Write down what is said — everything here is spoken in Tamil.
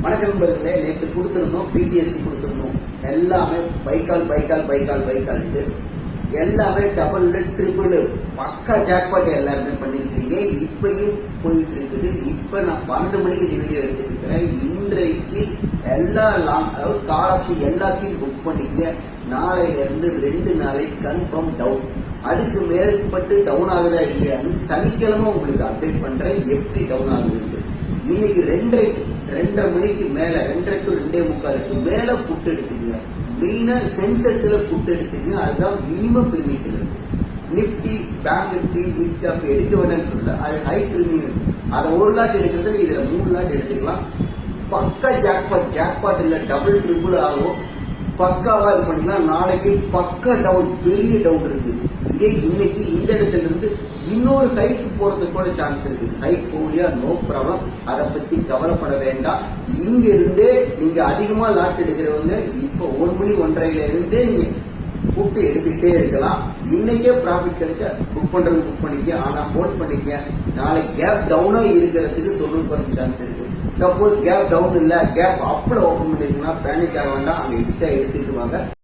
வணக்கம் நண்பர்களே, நேற்று கொடுத்துருந்தோம் பிடிஎஸ்டி கொடுத்துருந்தோம். எல்லாமே பைக்கால் எல்லாமே டபுள் ட்ரிபிள் பக்கா ஜாக்பாட் எல்லாருமே பண்ணிருக்கீங்க. இப்பயும் போயிட்டு இருக்குது. இப்ப நான் 12 மணிக்கு இந்த வீடியோ எடுத்துட்டு இருக்கிறேன். இன்றைக்கு எல்லா அதாவது கால் ஆப்ஷன் எல்லாத்தையும் புக் பண்ணிக்க. நாளையில இருந்து 2 நாளைக்கு கன்ஃபார்ம் டவுன். அதுக்கு மேற்பட்டு டவுன் ஆகுதா இல்லையான்னு சனிக்கிழமை உங்களுக்கு அப்டேட் பண்றேன். எப்படி டவுன் ஆகுது இன்னைக்கு 2:30 மணிக்கு மேல 2:30 to 2:45 மேல புட்டு எடுத்துங்க. மெயினா சென்செக்ஸ்ல புட்டு எடுத்துங்க. அதுதான் மினிமம் பிரீமியத்தில் இருக்கு. Nifty, bank Nifty, mid cap எடுக்க வேண்டாம்னு சொல்ல, அது ஹை பிரீமியம். அதை 1 லாட் எடுக்கிறதுல இதுல 3 லாட் எடுத்துக்கலாம். பக்கா ஜாக்பாட் இல்ல டபுள் ட்ரிபிள் ஆகும். பக்காவா இது பண்ணிக்கலாம். நாளைக்கு பக்கா டவுன், பெரிய டவுன் இருக்கு. இதே இன்னைக்கு இந்த இடத்துல இருந்து இன்னொரு ஹைக் போறதுக்கு கூட சான்ஸ் இருக்குது. ஹைக் போலியா, நோ ப்ராப்ளம். அதை பத்தி கவலைப்பட வேண்டாம். இங்க இருந்தே நீங்க அதிகமா லாட் எடுக்கிறவங்க இப்ப 1 மணி 1:30 இருந்தே நீங்க கூப்பிட்டு எடுத்துக்கிட்டே இருக்கலாம். இன்னைக்கே ப்ராஃபிட் கிடைக்க புக் பண்றது புக் பண்ணிக்க. ஆனா ஹோல்ட் பண்ணிக்க. நாளைக்கு கேப் டவுனா இருக்கிறதுக்கு 90% சான்ஸ் இருக்கு. சப்போஸ் கேப் டவுன் இல்ல, கேப் அப்ல ஓபன் பண்ணிருக்கீங்கன்னா பேனிக் ஆக வேண்டாம். அங்க எக்ஸ்ட்ரா எடுத்துட்டு வாங்க.